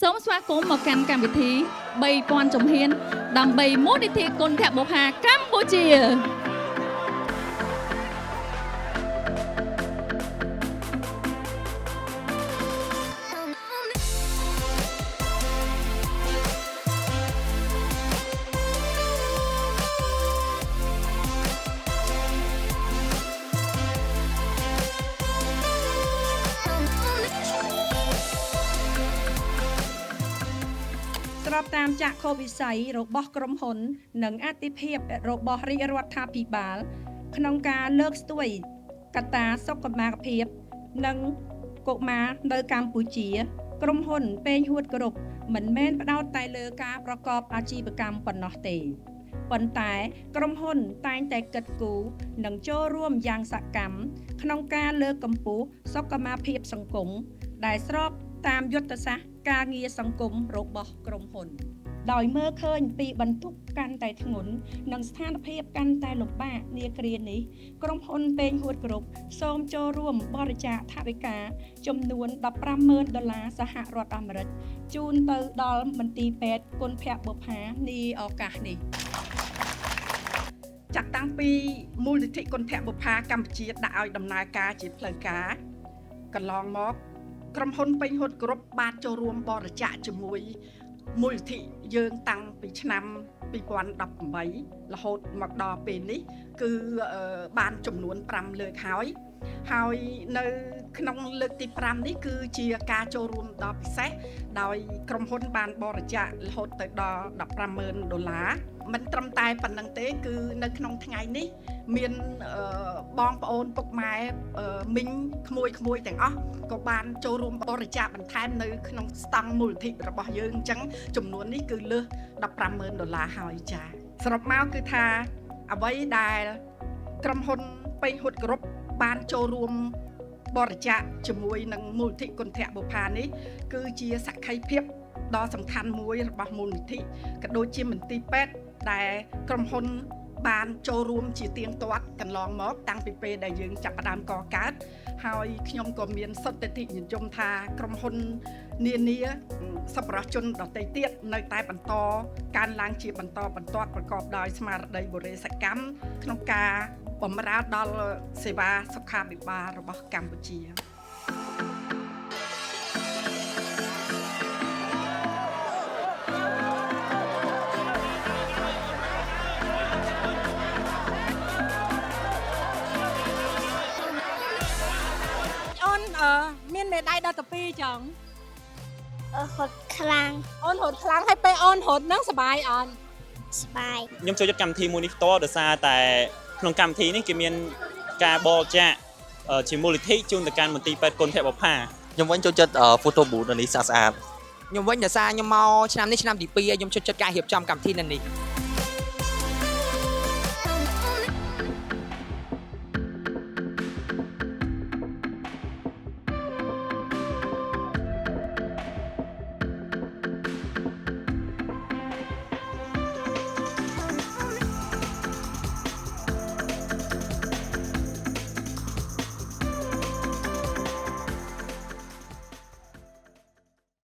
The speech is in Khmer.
សូមស្វាគមន៍មកកាន់កម្មវិធី3000ជំហានដើម្បីមូលនិធិគុណធបុប្ផាកម្ពុជាស្របតាមចាក់ខុសវិស័យរបស់ក្រុមហ៊ុននិងអតិភិបរបស់រាជរដ្ឋាភិបាលក្នុងការលើកស្ទួយកត្តាសុខុមាលភាពនិងកុមារនៅកម្ពុជាក្រុមហ៊ុនពេញហួតគ្រប់មិនមែនផ្ដោតតែលើការប្រកបអាជីវកម្មប៉ុណ្ណោះទេប៉ុន្តែក្រុមហ៊ុនតែងតែគិតគូរនិងចូលរួមយ៉ាងសកម្មក្នុងការលើកកម្ពស់សុខុមាលភាពសង្គមដែលស្របតាមយុទ្ធសាស្ត្រការងារសង្គមរបស់ក្រុមហ៊ុនដោយមើលឃើញពីបន្ទុកកាន់តែធ្ងន់និងស្ថានភាពកាន់តែលំបាកនាគ្រានេះក្រុមហ៊ុនពេញហួតគ្រប់សូមចូលរួមបរិច្ចាគថវិកាចំនួន$150,000សហរដ្ឋអាមេរិកជូនទៅដល់មន្ទីរពេទ្យគុណភបុប្ផានាឱកាសនេះចាក់តាំងពីមូលនិធិគុណភបុប្ផាកម្ពុជាដាក់ឲ្យដំណើរការជាផ្លូវការកន្លងមកក្រុមហ៊ុនពេញហួតគ្រប់បានចូលរួមបរិច្ចាគជាមួយមូលនិធិយើងតាំងពីឆ្នាំ2018រហូតមកដល់ពេលនេះគឺបានចំនួន5លើកហើយនៅក្នុងលើកទី5នេះគឺជាការចូលរួមដ៏ពិសេសដោយក្រុមហ៊ុនបានបរិច្ចាគរហូតទៅដល់$150,000មិនត្រឹមតែប៉ុណ្្នឹងទេគឺនៅក្នុងថ្ងៃនេះមានបងប្អូនពុកម៉ែមីងក្មួយទាំងអស់ក៏បានចូលរួមបរិច្ចាគបន្ថែមនៅក្នុងស្តង់មូលនិធិរបស់យើងអញ្ចឹងចំនួននេះគឺលើស$150,000ហើយចា៎សរុបមកគឺថាអ្វីដែលក្រុមហ៊ុនពេញហួតគ្រប់បានចូលរួមបរិច្ចាគជាមួយនឹងមូលនិធិគុណភបុប្ផានេះគឺជាសក្ខីភាពដ៏សំខាន់មួយរបស់មូលនិធិក៏ដូចជាមន្ទីរពេទ្យដែលក្រុមហ៊ុនបានចូលរួមជាទៀងទាត់កន្លងមកតាំងពីពេលដែលយើងចាប់ផ្ដើមកកើតហើយខ្ញុំក៏មានសន្តិនិយមថាក្រុមហ៊ុននានាសប្បុរសជនដទៃទៀតនៅតែបន្តកើនឡើងជាបន្តបន្ទាប់ប្រកបដោយស្មារតីបរិយាកម្មក្នុងការបម្រើដល់សេវាសុខាភិបាលរបស់កម្ពុជាមានមេដាយដល់ទៅ2ចឹងហត់ខ្លាំងអូនរត់ខ្លាំងហើយពេលអូនរត់ហ្នឹងសប្បាយអត់សប្បាយខ្ញុំចូលចិត្តកម្មវិធីមួយនេះផ្ទាល់ដោយសារតែក្នុងកម្មវិធីនេះគេមានការបរិច្ចាគជាមូលនិធិជូនទៅកាន់មន្ទីរពេទ្យគុណភបុប្ផាខ្ញុំវិញចូលចិត្ត photo booth នៅនេះស្អាតខ្ញុំវិញដោយសារខ្ញុំមកឆ្នាំនេះឆ្នាំទី2ខ្ញុំចូលចិត្តការរៀបចំកម្មវិធីនៅនេះ